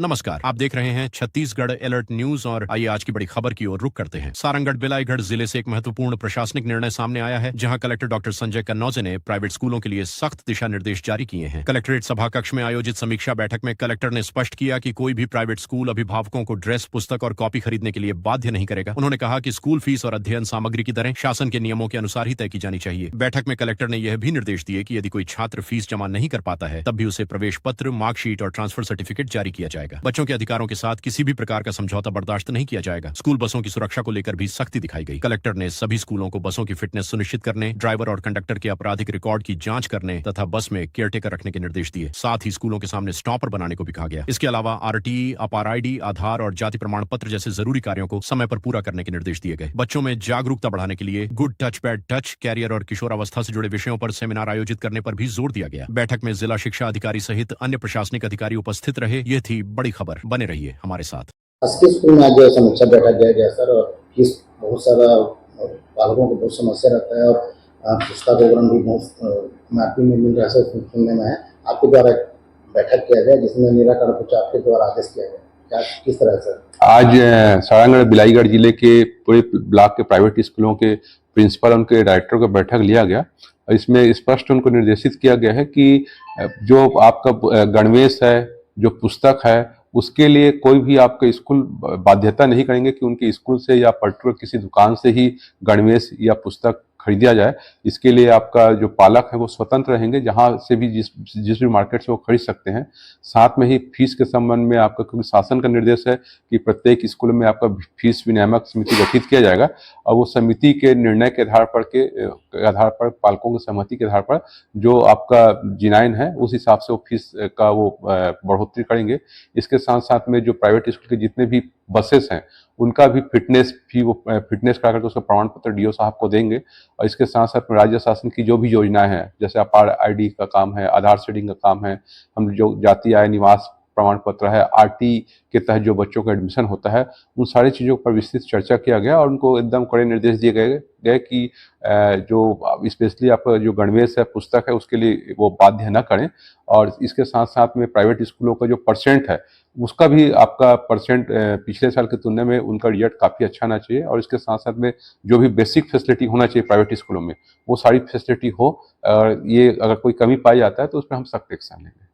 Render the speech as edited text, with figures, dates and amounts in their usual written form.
नमस्कार, आप देख रहे हैं छत्तीसगढ़ अलर्ट न्यूज और आइए आज की बड़ी खबर की ओर रुख करते हैं। सारंगढ़ बिलाईगढ़ जिले से एक महत्वपूर्ण प्रशासनिक निर्णय सामने आया है, जहां कलेक्टर डॉक्टर संजय कन्नौजे ने प्राइवेट स्कूलों के लिए सख्त दिशा निर्देश जारी किए हैं। कलेक्ट्रेट सभा कक्ष में आयोजित समीक्षा बैठक में कलेक्टर ने स्पष्ट किया कि कोई भी प्राइवेट स्कूल अभिभावकों को ड्रेस, पुस्तक और कॉपी खरीदने के लिए बाध्य नहीं करेगा। उन्होंने कहा कि स्कूल फीस और अध्ययन सामग्री की दरें शासन के नियमों के अनुसार ही तय की जानी चाहिए। बैठक में कलेक्टर ने यह भी निर्देश दिए कि यदि कोई छात्र फीस जमा नहीं कर पाता है, तब भी उसे प्रवेश पत्र, मार्कशीट और ट्रांसफर सर्टिफिकेट जारी किया जाएगा। बच्चों के अधिकारों के साथ किसी भी प्रकार का समझौता बर्दाश्त नहीं किया जाएगा। स्कूल बसों की सुरक्षा को लेकर भी सख्ती दिखाई गई। कलेक्टर ने सभी स्कूलों को बसों की फिटनेस सुनिश्चित करने, ड्राइवर और कंडक्टर के आपराधिक रिकॉर्ड की जांच करने तथा बस में केयरटेकर रखने के निर्देश दिए। साथ ही स्कूलों के सामने स्टॉपर बनाने को भी कहा गया। इसके अलावा आरटी, अपार आईडी, आधार और जाति प्रमाण पत्र जैसे जरूरी कार्यों को समय पर पूरा करने के निर्देश दिए गए। बच्चों में जागरूकता बढ़ाने के लिए good touch bad touch, career और किशोरावस्था से जुड़े विषयों पर सेमिनार आयोजित करने पर भी जोर दिया गया। बैठक में जिला शिक्षा अधिकारी सहित अन्य प्रशासनिक अधिकारी उपस्थित रहे। यह थी बड़ी खबर। बने रहिए हमारे साथ। शासकीय स्कूल में आज जो समीक्षा बैठक किया गया सर, और फीस बहुत सारा पालकों को बहुत समस्या रहता है और पुस्तक विवरण भी बहुत मार्केट में मिल रहा है, सुनने में है। आपके द्वारा बैठक किया गया जिसमें निराकरण कुछ आपके द्वारा आदेश किया गया, क्या किस तरह से? आज सारंगढ़ बिलाईगढ़ जिले के पूरे ब्लॉक के प्राइवेट स्कूलों के प्रिंसिपल, उनके डायरेक्टर का बैठक लिया गया। इसमें स्पष्ट उनको निर्देशित किया गया है कि जो आपका गणवेश है, जो पुस्तक है, उसके लिए कोई भी आपका स्कूल बाध्यता नहीं करेंगे कि उनके स्कूल से या पर्टिकुलर किसी दुकान से ही गणवेश या पुस्तक खरीदा जाए। इसके लिए आपका जो पालक है वो स्वतंत्र रहेंगे, जहां से भी जिस भी मार्केट से वो खरीद सकते हैं। साथ में ही फीस के संबंध में आपका, क्योंकि शासन का निर्देश है कि प्रत्येक स्कूल में आपका फीस विनियामक समिति गठित किया जाएगा और वो समिति के निर्णय के आधार पर पालकों की सहमति के आधार पर जो आपका जिनाइन है उस हिसाब से वो फीस का वो बढ़ोतरी करेंगे। इसके साथ साथ में जो प्राइवेट स्कूल के जितने भी बसेस हैं उनका भी फिटनेस करा करके उसका प्रमाण पत्र डीओ साहब को देंगे। और इसके साथ साथ में राज्य शासन की जो भी योजनाएं हैं, जैसे अपार आईडी का काम है, आधार सीडिंग का काम है, हम जो जाति आय निवास प्रमाण पत्र है, आरटी के तहत जो बच्चों का एडमिशन होता है, उन सारी चीज़ों पर विस्तृत चर्चा किया गया और उनको एकदम कड़े निर्देश दिए गए कि जो स्पेशली आपका जो गणवेश है, पुस्तक है, उसके लिए वो बाध्य न करें। और इसके साथ साथ में प्राइवेट स्कूलों का जो परसेंट है उसका भी आपका परसेंट पिछले साल की तुलना में उनका रिजल्ट काफ़ी अच्छा आना चाहिए। और इसके साथ साथ में जो भी बेसिक फैसिलिटी होना चाहिए प्राइवेट स्कूलों में, वो सारी फैसिलिटी हो। और ये अगर कोई कमी पाई जाता है तो उस पर हम सख्त एक्शन लेंगे।